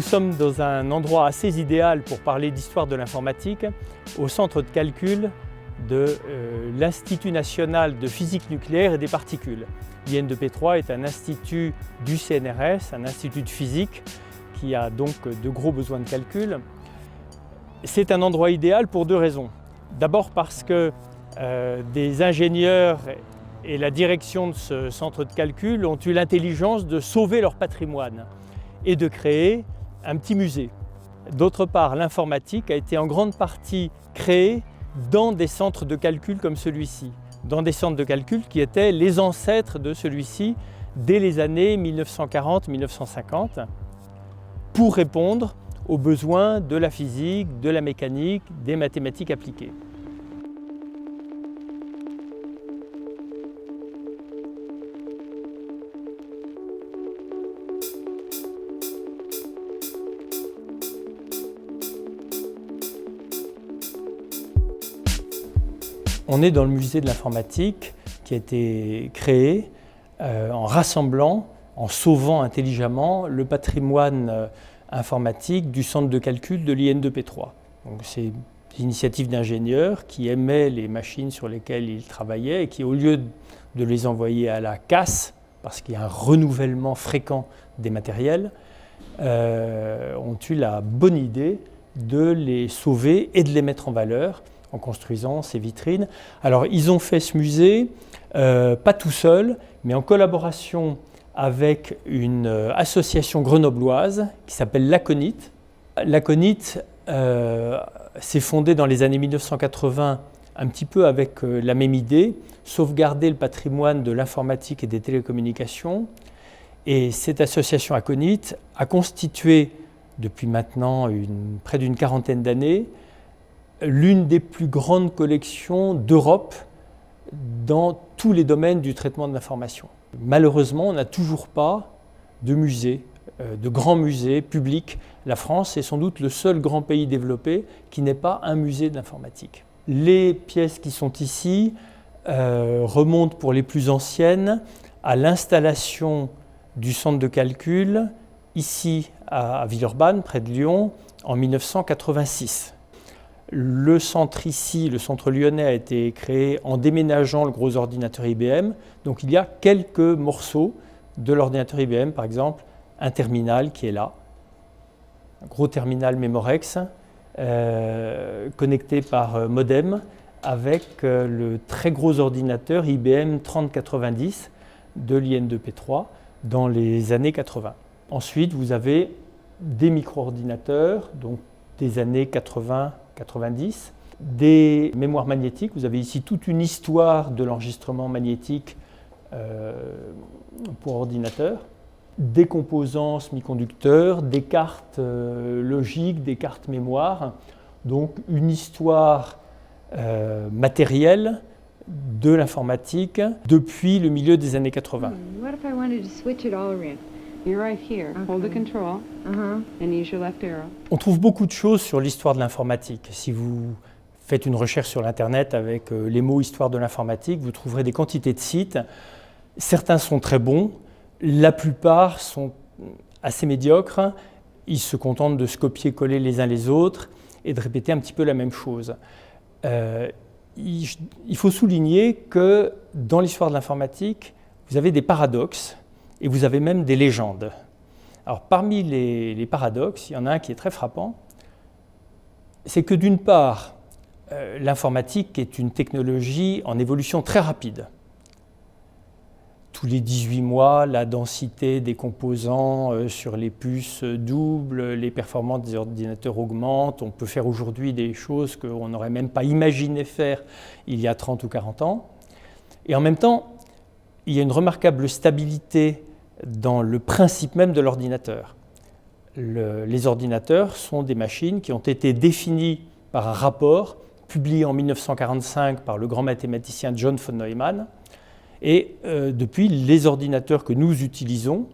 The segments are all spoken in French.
sommes dans un endroit assez idéal pour parler d'histoire de l'informatique, au centre de calcul de l'Institut national de physique nucléaire et des particules. L'IN2P3 est un institut du CNRS, un institut de physique qui a donc de gros besoins de calcul. C'est un endroit idéal pour deux raisons. D'abord parce que des ingénieurs et la direction de ce centre de calcul ont eu l'intelligence de sauver leur patrimoine et de créer un petit musée. D'autre part, l'informatique a été en grande partie créée dans des centres de calcul comme celui-ci, dans des centres de calcul qui étaient les ancêtres de celui-ci dès les années 1940-1950, pour répondre aux besoins de la physique, de la mécanique, des mathématiques appliquées. On est dans le musée de l'informatique qui a été créé en rassemblant, en sauvant intelligemment le patrimoine informatique du centre de calcul de l'IN2P3. C'est une initiative d'ingénieurs qui aimaient les machines sur lesquelles ils travaillaient et qui, au lieu de les envoyer à la casse, parce qu'il y a un renouvellement fréquent des matériels, ont eu la bonne idée de les sauver et de les mettre en valeur en construisant ces vitrines. Alors ils ont fait ce musée, pas tout seul, mais en collaboration avec une association grenobloise qui s'appelle l'Aconit. L'Aconit s'est fondée dans les années 1980 un petit peu avec la même idée, sauvegarder le patrimoine de l'informatique et des télécommunications. Et cette association Aconit a constitué depuis maintenant près d'une quarantaine d'années l'une des plus grandes collections d'Europe dans tous les domaines du traitement de l'information. Malheureusement, on n'a toujours pas de musée, de grands musées publics. La France est sans doute le seul grand pays développé qui n'ait pas un musée de l'informatique. Les pièces qui sont ici remontent pour les plus anciennes à l'installation du centre de calcul ici à Villeurbanne, près de Lyon, en 1986. Le centre ici, le centre lyonnais, a été créé en déménageant le gros ordinateur IBM. Donc il y a quelques morceaux de l'ordinateur IBM, par exemple un terminal qui est là, un gros terminal Memorex, connecté par modem avec le très gros ordinateur IBM 3090 de l'IN2P3 dans les années 80. Ensuite, vous avez des micro-ordinateurs, donc des années 80-90, des mémoires magnétiques. Vous avez ici toute une histoire de l'enregistrement magnétique pour ordinateur, des composants semi-conducteurs, des cartes logiques, des cartes mémoire. Donc une histoire matérielle de l'informatique depuis le milieu des années 80. What if I wanted to switch it all around? You're right here. Okay. Hold the control and use your left arrow. On trouve beaucoup de choses sur l'histoire de l'informatique. Si vous faites une recherche sur Internet avec les mots « histoire de l'informatique », vous trouverez des quantités de sites. Certains sont très bons, la plupart sont assez médiocres. Ils se contentent de se copier-coller les uns les autres et de répéter un petit peu la même chose. Il faut souligner que dans l'histoire de l'informatique, vous avez des paradoxes et vous avez même des légendes. Alors, parmi les paradoxes, il y en a un qui est très frappant, c'est que d'une part, l'informatique est une technologie en évolution très rapide. Tous les 18 mois, la densité des composants sur les puces double, les performances des ordinateurs augmentent. On peut faire aujourd'hui des choses qu'on n'aurait même pas imaginé faire il y a 30 ou 40 ans. Et en même temps, il y a une remarquable stabilité dans le principe même de l'ordinateur. Les ordinateurs sont des machines qui ont été définies par un rapport publié en 1945 par le grand mathématicien John von Neumann. Et depuis, les ordinateurs que nous utilisons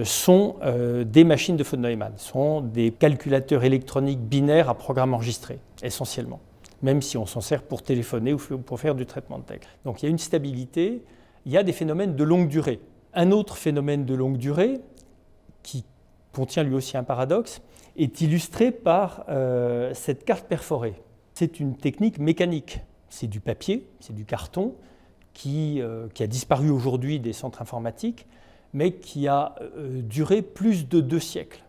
sont des machines de von Neumann, sont des calculateurs électroniques binaires à programme enregistré, essentiellement, même si on s'en sert pour téléphoner ou pour faire du traitement de texte. Donc il y a une stabilité, il y a des phénomènes de longue durée. Un autre phénomène de longue durée qui contient lui aussi un paradoxe, est illustré par cette carte perforée. C'est une technique mécanique. C'est du papier, c'est du carton qui a disparu aujourd'hui des centres informatiques, mais qui a duré plus de 2 siècles.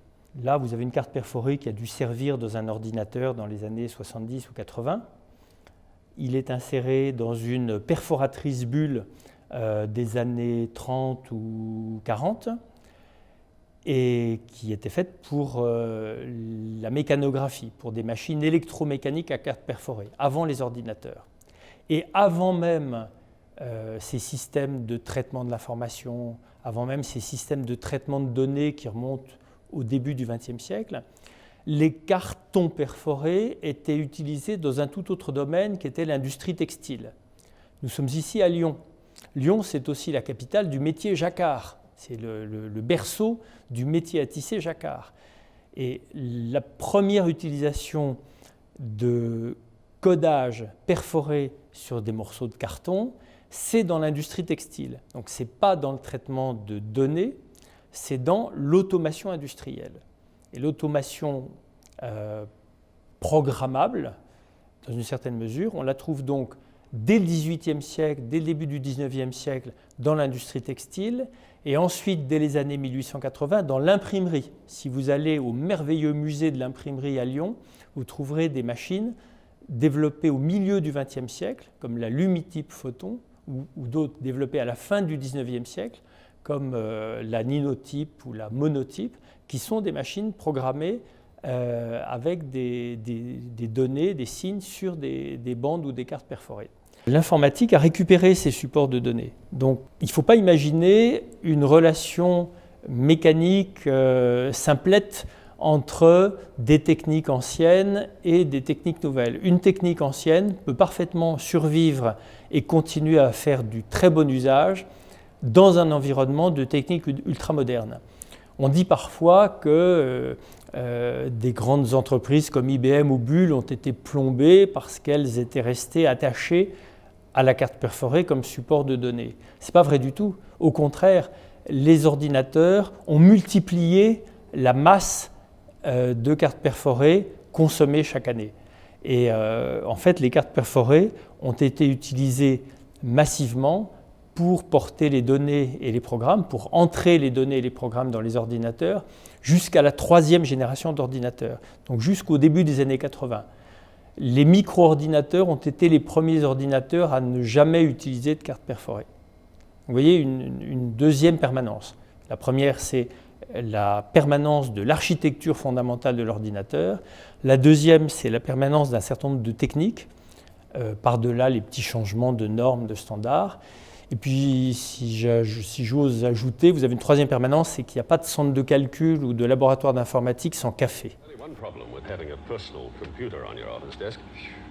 Là, vous avez une carte perforée qui a dû servir dans un ordinateur dans les années 70 ou 80. Il est inséré dans une perforatrice bulle des années 30 ou 40 et qui était faite pour la mécanographie, pour des machines électromécaniques à carte perforée, avant les ordinateurs. Et avant même ces systèmes de traitement de l'information, avant même ces systèmes de traitement de données qui remontent au début du XXe siècle, les cartons perforés étaient utilisés dans un tout autre domaine qui était l'industrie textile. Nous sommes ici à Lyon. Lyon, c'est aussi la capitale du métier jacquard. C'est le berceau du métier à tisser jacquard. Et la première utilisation de codage perforé sur des morceaux de carton, c'est dans l'industrie textile. Donc ce n'est pas dans le traitement de données, c'est dans l'automation industrielle. Et l'automation programmable, dans une certaine mesure, on la trouve donc dès le XVIIIe siècle, dès le début du XIXe siècle, dans l'industrie textile, et ensuite, dès les années 1880, dans l'imprimerie. Si vous allez au merveilleux musée de l'imprimerie à Lyon, vous trouverez des machines développées au milieu du XXe siècle, comme la Lumitype Photon, ou d'autres développées à la fin du XIXe siècle, comme la Ninotype ou la Monotype, qui sont des machines programmées avec des données, des signes sur des bandes ou des cartes perforées. L'informatique a récupéré ces supports de données. Donc il ne faut pas imaginer une relation mécanique simplette entre des techniques anciennes et des techniques nouvelles. Une technique ancienne peut parfaitement survivre et continuer à faire du très bon usage dans un environnement de techniques ultramodernes. On dit parfois que des grandes entreprises comme IBM ou Bull ont été plombées parce qu'elles étaient restées attachées à la carte perforée comme support de données. Ce n'est pas vrai du tout. Au contraire, les ordinateurs ont multiplié la masse de cartes perforées consommées chaque année. Et en fait, les cartes perforées ont été utilisées massivement pour porter les données et les programmes, pour entrer les données et les programmes dans les ordinateurs, jusqu'à la 3e génération d'ordinateurs, donc jusqu'au début des années 80. Les micro-ordinateurs ont été les premiers ordinateurs à ne jamais utiliser de carte perforée. Vous voyez une deuxième permanence. La première, c'est la permanence de l'architecture fondamentale de l'ordinateur. La deuxième, c'est la permanence d'un certain nombre de techniques, par-delà les petits changements de normes, de standards. Et puis, si j'ose ajouter, vous avez une troisième permanence, c'est qu'il n'y a pas de centre de calcul ou de laboratoire d'informatique sans café.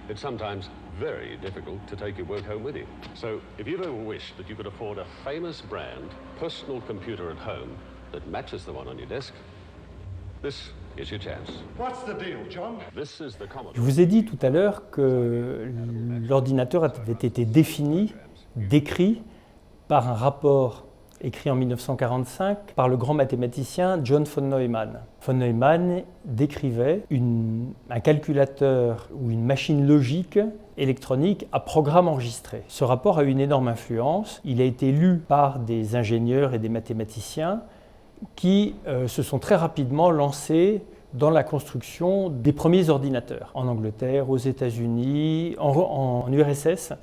It's sometimes very difficult to take your work home with you. So, if you ever wish that you could afford a famous brand personal computer at home that matches the one on your desk, this is your chance. What's the deal, John? This is the Commodore. Je vous ai dit tout à l'heure que l'ordinateur avait été défini, décrit par un rapport écrit en 1945 par le grand mathématicien John von Neumann. Von Neumann décrivait un calculateur ou une machine logique électronique à programme enregistré. Ce rapport a eu une énorme influence. Il a été lu par des ingénieurs et des mathématiciens qui se sont très rapidement lancés dans la construction des premiers ordinateurs en Angleterre, aux États-Unis, en URSS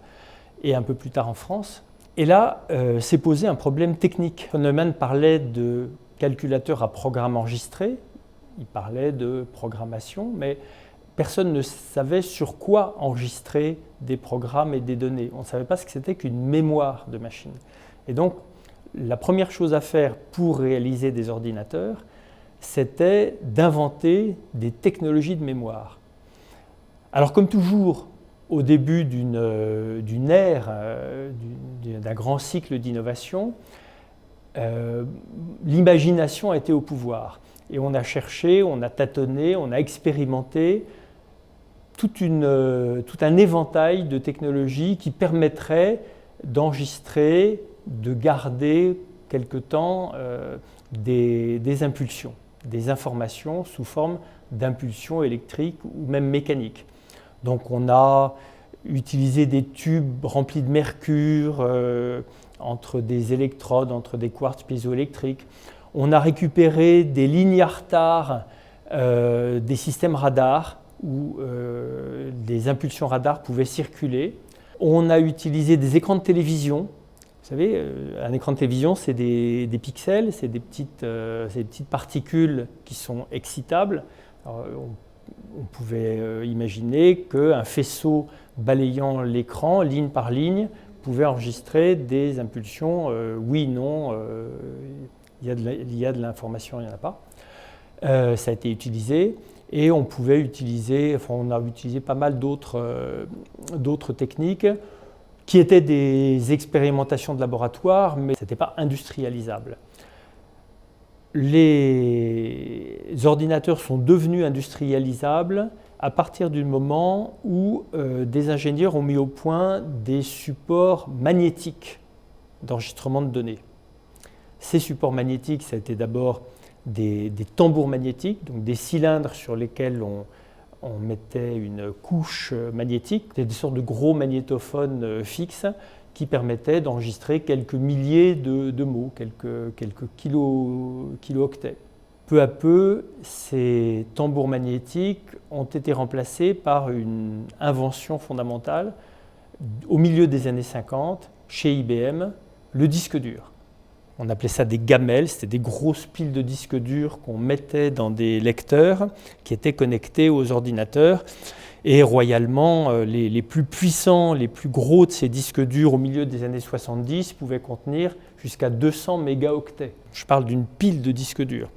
et un peu plus tard en France. Et là, s'est posé un problème technique. Von Neumann parlait de calculateur à programme enregistré, il parlait de programmation, mais personne ne savait sur quoi enregistrer des programmes et des données. On ne savait pas ce que c'était qu'une mémoire de machine. Et donc, la première chose à faire pour réaliser des ordinateurs, c'était d'inventer des technologies de mémoire. Alors, comme toujours, au début d'une ère, d'un grand cycle d'innovation, l'imagination a été au pouvoir. Et on a cherché, on a tâtonné, on a expérimenté tout un éventail de technologies qui permettraient d'enregistrer, de garder quelque temps des impulsions. des informations sous forme d'impulsions électriques ou même mécaniques. Donc on a utilisé des tubes remplis de mercure entre des électrodes, entre des quartz piézoélectriques. On a récupéré des lignes à retard des systèmes radars où des impulsions radars pouvaient circuler. On a utilisé des écrans de télévision. Vous savez, un écran de télévision, c'est des pixels, c'est des petites particules qui sont excitables. Alors, on pouvait imaginer qu'un faisceau balayant l'écran, ligne par ligne, pouvait enregistrer des impulsions, oui, non, il y a de l'information, il n'y en a pas. Ça a été utilisé et on a utilisé pas mal d'autres techniques qui étaient des expérimentations de laboratoire, mais ce n'était pas industrialisable. Les ordinateurs sont devenus industrialisables à partir du moment où des ingénieurs ont mis au point des supports magnétiques d'enregistrement de données. Ces supports magnétiques, ça a été d'abord des tambours magnétiques, donc des cylindres sur lesquels on mettait une couche magnétique, des sortes de gros magnétophones fixes qui permettaient d'enregistrer quelques milliers de mots, quelques kilo-octets. Peu à peu, ces tambours magnétiques ont été remplacés par une invention fondamentale au milieu des années 50, chez IBM, le disque dur. On appelait ça des gamelles, c'était des grosses piles de disques durs qu'on mettait dans des lecteurs qui étaient connectés aux ordinateurs. Et royalement, les plus puissants, les plus gros de ces disques durs au milieu des années 70 pouvaient contenir jusqu'à 200 mégaoctets. Je parle d'une pile de disques durs.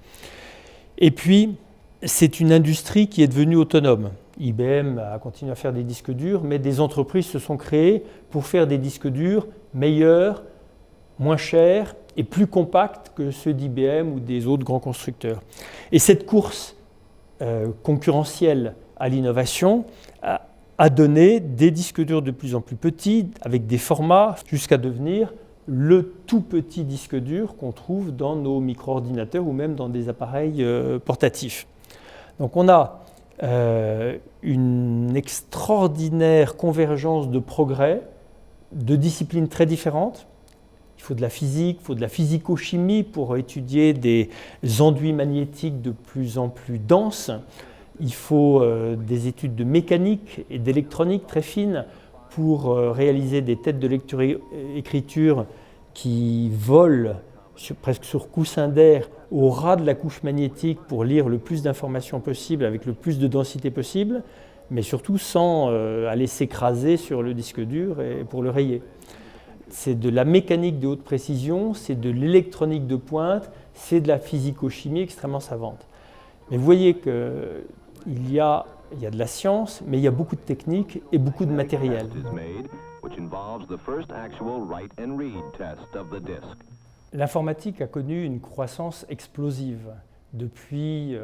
Et puis, c'est une industrie qui est devenue autonome. IBM a continué à faire des disques durs, mais des entreprises se sont créées pour faire des disques durs meilleurs, moins chers et plus compacts que ceux d'IBM ou des autres grands constructeurs. Et cette course concurrentielle à l'innovation a donné des disques durs de plus en plus petits, avec des formats, jusqu'à devenir le tout petit disque dur qu'on trouve dans nos micro-ordinateurs ou même dans des appareils portatifs. Donc on a une extraordinaire convergence de progrès de disciplines très différentes. Il faut de la physique, il faut de la physico-chimie pour étudier des enduits magnétiques de plus en plus denses. Il faut des études de mécanique et d'électronique très fines pour réaliser des têtes de lecture-écriture qui volent presque sur coussin d'air au ras de la couche magnétique pour lire le plus d'informations possible avec le plus de densité possible, mais surtout sans aller s'écraser sur le disque dur et pour le rayer. C'est de la mécanique de haute précision, c'est de l'électronique de pointe, c'est de la physico-chimie extrêmement savante. Mais vous voyez qu'il y a de la science, mais il y a beaucoup de techniques et beaucoup de matériel. L'informatique a connu une croissance explosive depuis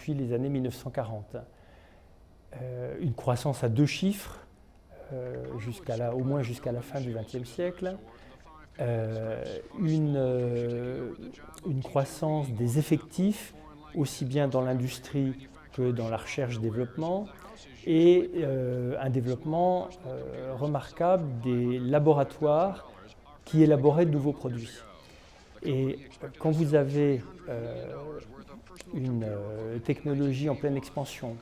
les années 1940. Une croissance à 2 chiffres, au moins jusqu'à la fin du XXe siècle. Une croissance des effectifs, aussi bien dans l'industrie que dans la recherche-développement, et un développement remarquable des laboratoires qui élaboraient de nouveaux produits. Et quand vous avez une technologie en pleine expansion,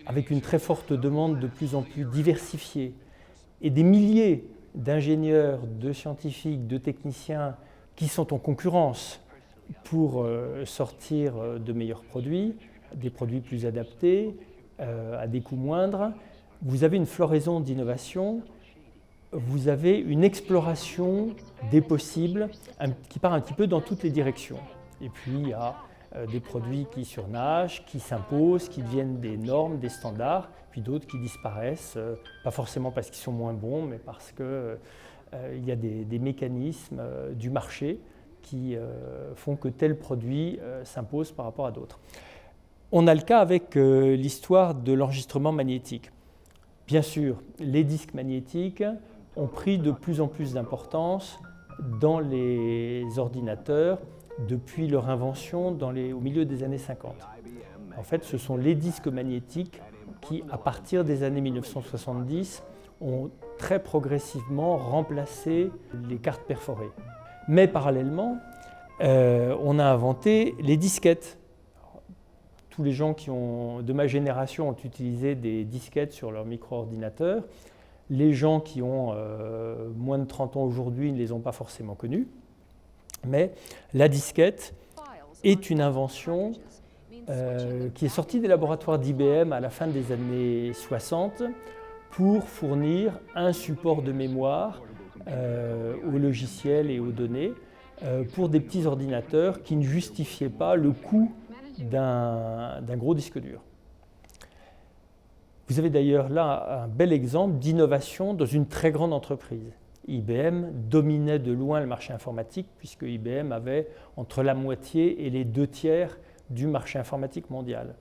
avec une très forte demande de plus en plus diversifiée, et des milliers d'ingénieurs, de scientifiques, de techniciens qui sont en concurrence pour sortir de meilleurs produits, des produits plus adaptés, à des coûts moindres, vous avez une floraison d'innovation, vous avez une exploration des possibles qui part un petit peu dans toutes les directions. Et puis il y a des produits qui surnagent, qui s'imposent, qui deviennent des normes, des standards, puis d'autres qui disparaissent, pas forcément parce qu'ils sont moins bons, mais parce qu'il y a des mécanismes du marché qui font que tel produit s'impose par rapport à d'autres. On a le cas avec l'histoire de l'enregistrement magnétique. Bien sûr, les disques magnétiques ont pris de plus en plus d'importance dans les ordinateurs, depuis leur invention au milieu des années 50. En fait, ce sont les disques magnétiques qui, à partir des années 1970, ont très progressivement remplacé les cartes perforées. Mais parallèlement, on a inventé les disquettes. Tous les gens de ma génération ont utilisé des disquettes sur leur micro-ordinateur. Les gens qui ont moins de 30 ans aujourd'hui ne les ont pas forcément connues. Mais la disquette est une invention qui est sortie des laboratoires d'IBM à la fin des années 60 pour fournir un support de mémoire aux logiciels et aux données pour des petits ordinateurs qui ne justifiaient pas le coût d'un gros disque dur. Vous avez d'ailleurs là un bel exemple d'innovation dans une très grande entreprise. IBM dominait de loin le marché informatique puisque IBM avait entre la moitié et les 2/3 du marché informatique mondial.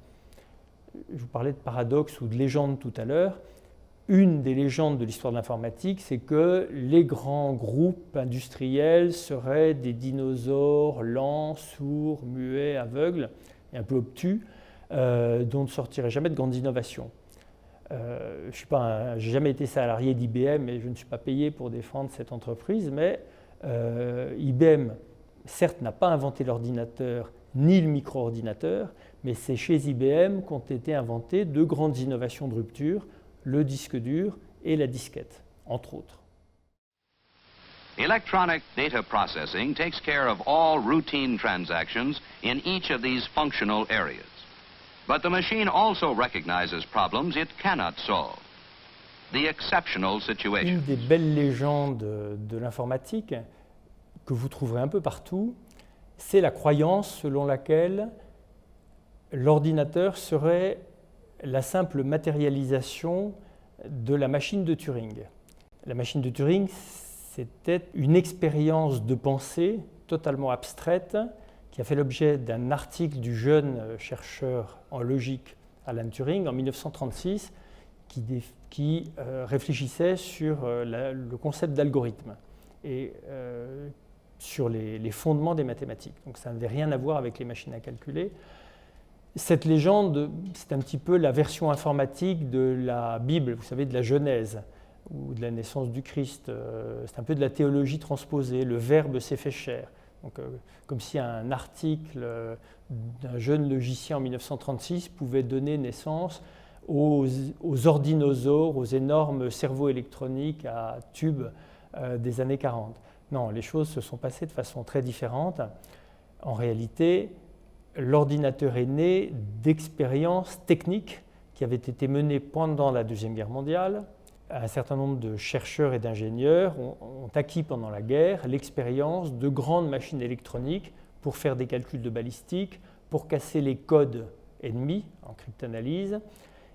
Je vous parlais de paradoxe ou de légende tout à l'heure. Une des légendes de l'histoire de l'informatique, c'est que les grands groupes industriels seraient des dinosaures lents, sourds, muets, aveugles et un peu obtus, dont ne sortirait jamais de grandes innovations. Je n'ai jamais été salarié d'IBM et je ne suis pas payé pour défendre cette entreprise, mais IBM, certes, n'a pas inventé l'ordinateur ni le micro-ordinateur, mais c'est chez IBM qu'ont été inventées deux grandes innovations de rupture, le disque dur et la disquette, entre autres. Electronic data processing takes care of all routine transactions in each of these functional areas. But the machine also recognizes problems it cannot solve. The exceptional situation. Une des belles légendes de l'informatique que vous trouverez un peu partout, c'est la croyance selon laquelle l'ordinateur serait la simple matérialisation de la machine de Turing. La machine de Turing, c'était une expérience de pensée totalement abstraite qui a fait l'objet d'un article du jeune chercheur en logique Alan Turing en 1936 qui réfléchissait sur le concept d'algorithme et sur les fondements des mathématiques. Donc ça n'avait rien à voir avec les machines à calculer. Cette légende, c'est un petit peu la version informatique de la Bible, vous savez, de la Genèse ou de la naissance du Christ. C'est un peu de la théologie transposée, le Verbe s'est fait chair. Donc, comme si un article d'un jeune logicien en 1936 pouvait donner naissance aux ordinosaures, aux énormes cerveaux électroniques à tubes des années 40. Non, les choses se sont passées de façon très différente. En réalité, l'ordinateur est né d'expériences techniques qui avaient été menées pendant la Deuxième Guerre mondiale. Un certain nombre de chercheurs et d'ingénieurs ont acquis pendant la guerre l'expérience de grandes machines électroniques pour faire des calculs de balistique, pour casser les codes ennemis en cryptanalyse,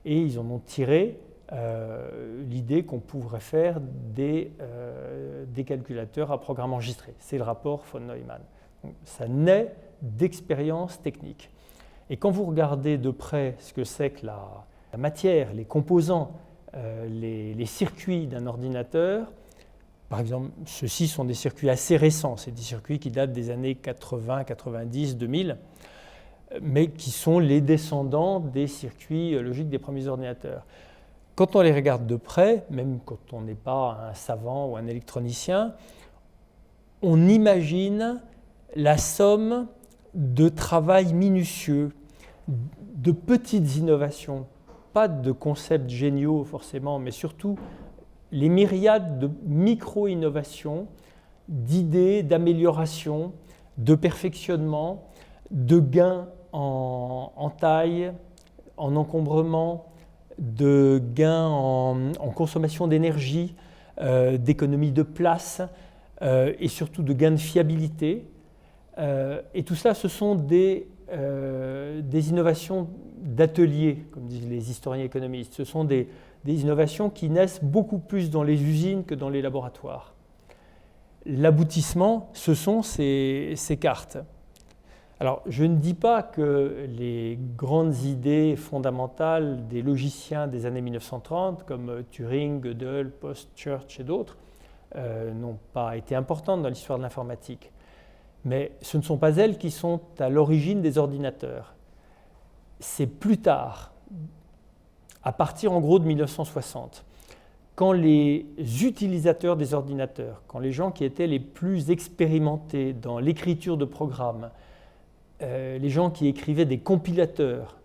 et ils en ont tiré l'idée qu'on pourrait faire des calculateurs à programme enregistré. C'est le rapport von Neumann. Donc, ça naît d'expériences techniques. Et quand vous regardez de près ce que c'est que la matière, les composants, les circuits d'un ordinateur, par exemple, ceux-ci sont des circuits assez récents, c'est des circuits qui datent des années 80, 90, 2000, mais qui sont les descendants des circuits logiques des premiers ordinateurs. Quand on les regarde de près, même quand on n'est pas un savant ou un électronicien, on imagine la somme de travail minutieux, de petites innovations, pas de concepts géniaux forcément, mais surtout les myriades de micro-innovations, d'idées, d'amélioration, de perfectionnement, de gains en taille, en encombrement, de gains en consommation d'énergie, d'économie de place et surtout de gains de fiabilité. Et tout ça, ce sont des innovations d'atelier, comme disent les historiens économistes. Ce sont des innovations qui naissent beaucoup plus dans les usines que dans les laboratoires. L'aboutissement, ce sont ces cartes. Alors, je ne dis pas que les grandes idées fondamentales des logiciens des années 1930, comme Turing, Gödel, Post, Church et d'autres, n'ont pas été importantes dans l'histoire de l'informatique. Mais ce ne sont pas elles qui sont à l'origine des ordinateurs. C'est plus tard, à partir en gros de 1960, quand les utilisateurs des ordinateurs, quand les gens qui étaient les plus expérimentés dans l'écriture de programmes, les gens qui écrivaient des compilateurs,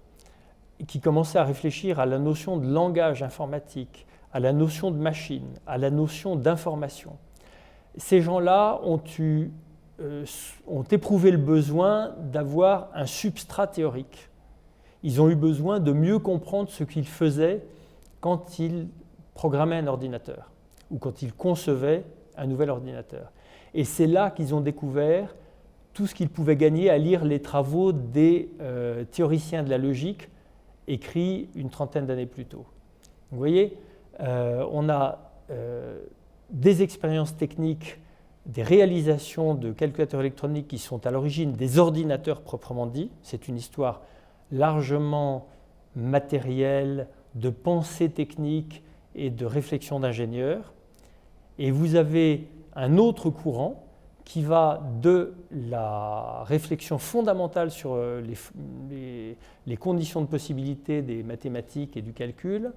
qui commençaient à réfléchir à la notion de langage informatique, à la notion de machine, à la notion d'information, ces gens-là ont éprouvé le besoin d'avoir un substrat théorique. Ils ont eu besoin de mieux comprendre ce qu'ils faisaient quand ils programmaient un ordinateur ou quand ils concevaient un nouvel ordinateur. Et c'est là qu'ils ont découvert tout ce qu'ils pouvaient gagner à lire les travaux des théoriciens de la logique écrits une trentaine d'années plus tôt. Vous voyez, on a des expériences techniques, des réalisations de calculateurs électroniques qui sont à l'origine des ordinateurs proprement dits. C'est une histoire largement matérielle, de pensée technique et de réflexion d'ingénieurs. Et vous avez un autre courant qui va de la réflexion fondamentale sur les conditions de possibilité des mathématiques et du calcul,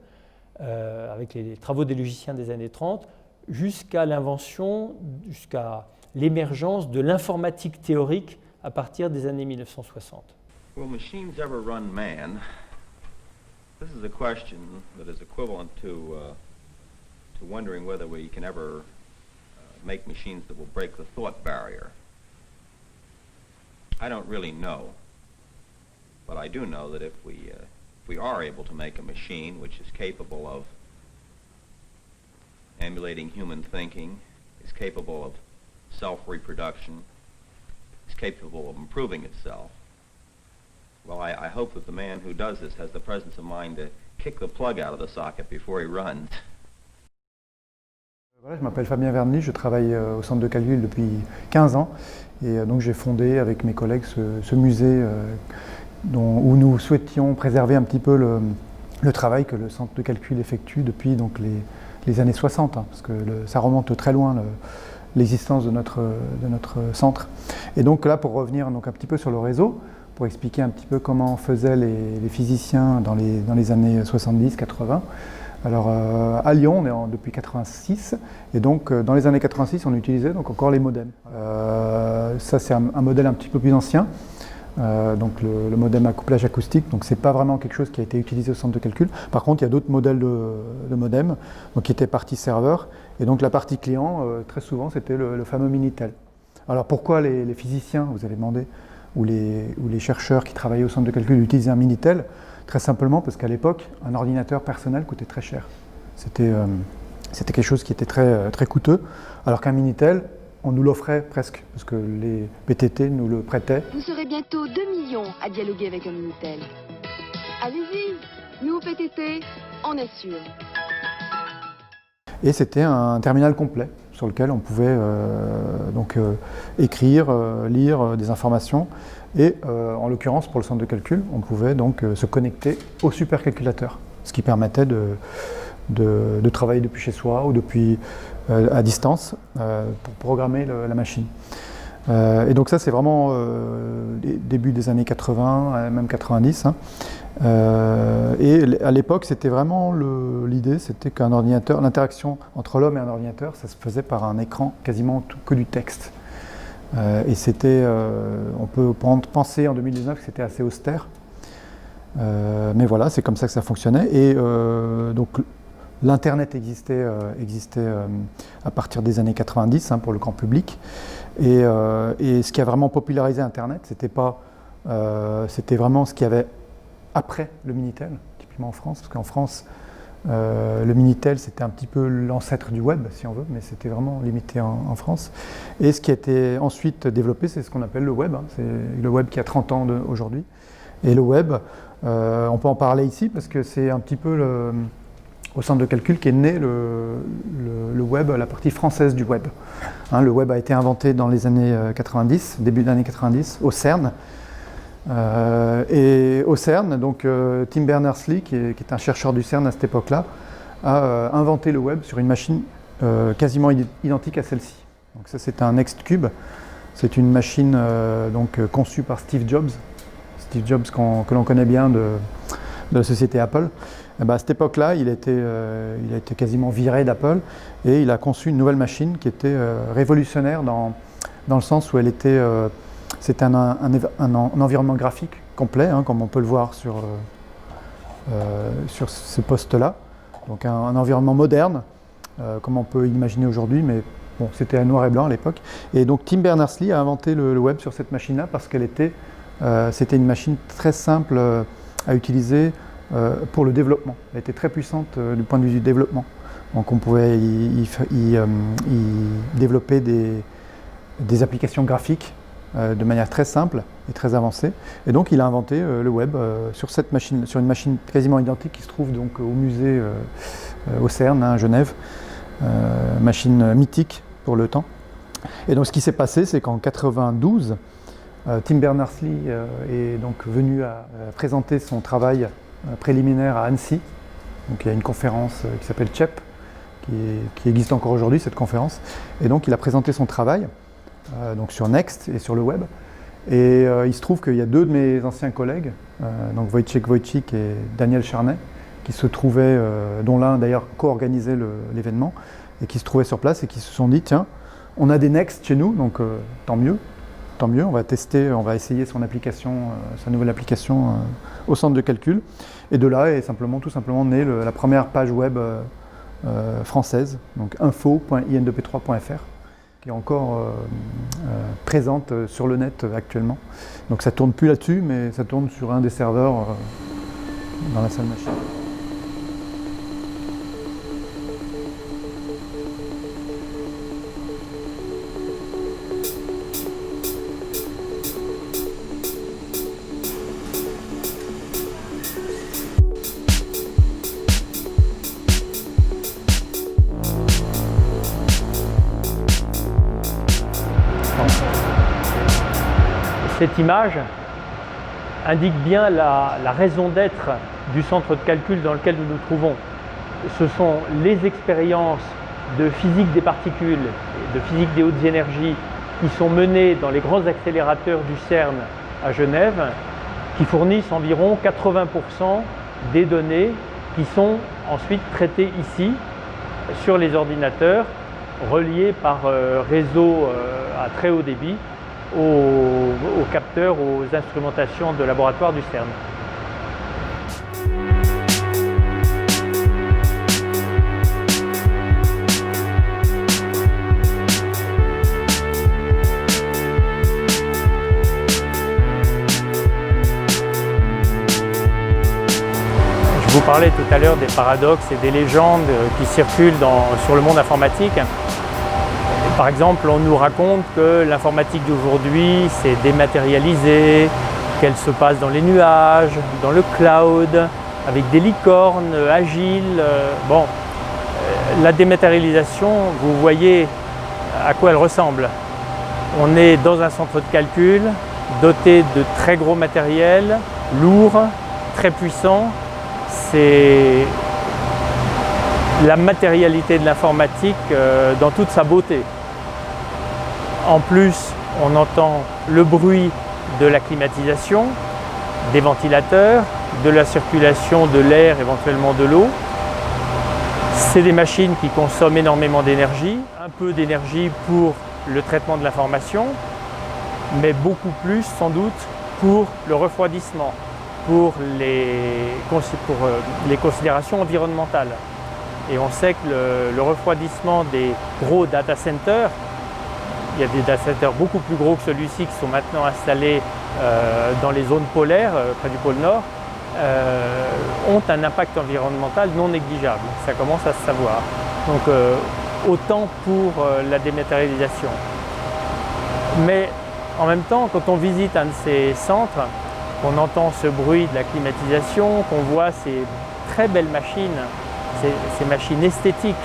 avec les travaux des logiciens des années 30, jusqu'à l'invention, jusqu'à l'émergence de l'informatique théorique à partir des années 1960. Will machines ever run man? This is a question that is equivalent to wondering whether we can ever make machines that will break the thought barrier. I don't really know, but I do know that if we are able to make a machine which is capable of emulating human thinking, is capable of self-reproduction, is capable of improving itself, well, I hope that the man who does this has the presence of mind to kick the plug out of the socket before he runs. Voilà, je m'appelle Fabien Vernely, je travaille au centre de calcul depuis 15 ans et donc j'ai fondé avec mes collègues ce musée où nous souhaitions préserver un petit peu le travail que le centre de calcul effectue depuis donc, les années 60, hein, parce que ça remonte très loin l'existence de notre centre. Et donc là, pour revenir donc, un petit peu sur le réseau, pour expliquer un petit peu comment faisaient les physiciens dans les années 70-80. Alors à Lyon, on est depuis 86, et donc dans les années 86, on utilisait donc encore les modems. Ça c'est un modèle un petit peu plus ancien, donc le modem à couplage acoustique, donc c'est pas vraiment quelque chose qui a été utilisé au centre de calcul. Par contre, il y a d'autres modèles de modem, donc qui étaient partie serveur, et donc la partie client, très souvent, c'était le fameux Minitel. Alors pourquoi les physiciens, vous allez demander, ou les chercheurs qui travaillaient au centre de calcul utilisaient un Minitel? Très simplement parce qu'à l'époque, un ordinateur personnel coûtait très cher. C'était quelque chose qui était très coûteux, alors qu'un Minitel, on nous l'offrait presque, parce que les PTT nous le prêtaient. Vous serez bientôt 2 millions à dialoguer avec un Minitel. Allez-y, nous au PTT, on est sûr. Et c'était un terminal complet sur lequel on pouvait écrire, lire des informations. Et en l'occurrence, pour le centre de calcul, on pouvait donc se connecter au supercalculateur, ce qui permettait de travailler depuis chez soi ou depuis à distance pour programmer la machine. Et donc ça, c'est vraiment début des années 80, même 90. Hein. Et à l'époque, c'était vraiment l'idée, c'était qu'un ordinateur, l'interaction entre l'homme et un ordinateur, ça se faisait par un écran quasiment que du texte. Et c'était, on peut penser en 2019 que c'était assez austère, mais voilà, c'est comme ça que ça fonctionnait. Et donc l'Internet existait à partir des années 90 hein, pour le grand public. Et ce qui a vraiment popularisé Internet, c'était vraiment ce qu'il y avait après le Minitel, typiquement en France, parce qu'en France, le Minitel, c'était un petit peu l'ancêtre du web, si on veut, mais c'était vraiment limité en France. Et ce qui a été ensuite développé, c'est ce qu'on appelle le web. Hein. C'est le web qui a 30 ans aujourd'hui. Et le web, on peut en parler ici, parce que c'est un petit peu au centre de calcul qu'est né le web, la partie française du web. Hein, le web a été inventé dans les années 90, début des années 90, au CERN. Et au CERN, donc Tim Berners-Lee, qui est un chercheur du CERN à cette époque-là, a inventé le web sur une machine quasiment identique à celle-ci. Donc ça, c'est un NextCube C'est une machine conçue par Steve Jobs. Steve Jobs que l'on connaît bien de la société Apple. Et à cette époque-là, il a été quasiment viré d'Apple et il a conçu une nouvelle machine qui était révolutionnaire dans le sens où c'était un environnement graphique complet, hein, comme on peut le voir sur ce poste-là. Donc un environnement moderne, comme on peut imaginer aujourd'hui, mais bon, c'était à noir et blanc à l'époque. Et donc Tim Berners-Lee a inventé le web sur cette machine-là parce c'était une machine très simple à utiliser pour le développement. Elle était très puissante du point de vue du développement. Donc on pouvait y développer des applications graphiques de manière très simple et très avancée. Et donc il a inventé le web sur une machine quasiment identique qui se trouve donc au musée au CERN à Genève. Machine mythique pour le temps. Et donc ce qui s'est passé, c'est qu'en 92, Tim Berners-Lee est donc venu à présenter son travail préliminaire à Annecy. Donc il y a une conférence qui s'appelle CHEP, qui existe encore aujourd'hui, cette conférence. Et donc il a présenté son travail donc sur Next et sur le web. Et il se trouve qu'il y a deux de mes anciens collègues, donc Wojciech Wojcik et Daniel Charnay, qui se trouvaient, dont l'un d'ailleurs co-organisait l'événement, et qui se trouvaient sur place et qui se sont dit tiens, on a des Next chez nous, donc tant mieux, on va tester, on va essayer son application, sa nouvelle application au centre de calcul. Et de là est tout simplement née la première page web française, donc info.in2p3.fr, qui est encore présente sur le net actuellement. Donc ça tourne plus là-dessus, mais ça tourne sur un des serveurs dans la salle machine. Cette image indique bien la raison d'être du centre de calcul dans lequel nous nous trouvons. Ce sont les expériences de physique des particules, de physique des hautes énergies qui sont menées dans les grands accélérateurs du CERN à Genève, qui fournissent environ 80% des données qui sont ensuite traitées ici sur les ordinateurs reliés par réseau à très haut débit aux capteurs, aux instrumentations de laboratoire du CERN. Je vous parlais tout à l'heure des paradoxes et des légendes qui circulent sur le monde informatique. Par exemple, on nous raconte que l'informatique d'aujourd'hui s'est dématérialisée, qu'elle se passe dans les nuages, dans le cloud, avec des licornes agiles. La dématérialisation, vous voyez à quoi elle ressemble. On est dans un centre de calcul doté de très gros matériel, lourd, très puissant. C'est la matérialité de l'informatique dans toute sa beauté. En plus, on entend le bruit de la climatisation, des ventilateurs, de la circulation de l'air, éventuellement de l'eau. C'est des machines qui consomment énormément d'énergie, un peu d'énergie pour le traitement de l'information, mais beaucoup plus sans doute pour le refroidissement, pour les considérations environnementales. Et on sait que le refroidissement des gros data centers, il y a des data centers beaucoup plus gros que celui-ci qui sont maintenant installés dans les zones polaires, près du pôle Nord, ont un impact environnemental non négligeable. Ça commence à se savoir. Donc autant pour la dématérialisation. Mais en même temps, quand on visite un de ces centres, qu'on entend ce bruit de la climatisation, qu'on voit ces très belles machines, ces machines esthétiques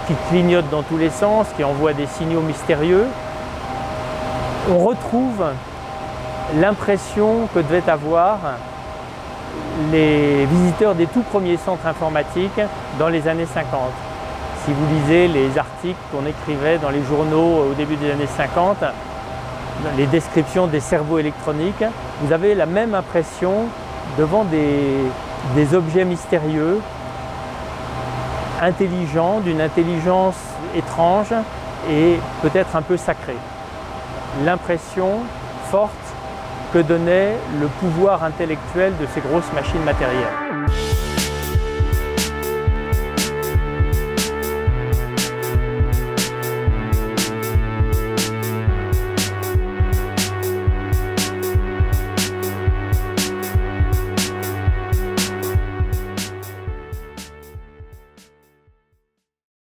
qui clignotent dans tous les sens, qui envoient des signaux mystérieux, on retrouve l'impression que devaient avoir les visiteurs des tout premiers centres informatiques dans les années 50. Si vous lisez les articles qu'on écrivait dans les journaux au début des années 50, les descriptions des cerveaux électroniques, vous avez la même impression devant des objets mystérieux, intelligents, d'une intelligence étrange et peut-être un peu sacrée. L'impression forte que donnait le pouvoir intellectuel de ces grosses machines matérielles.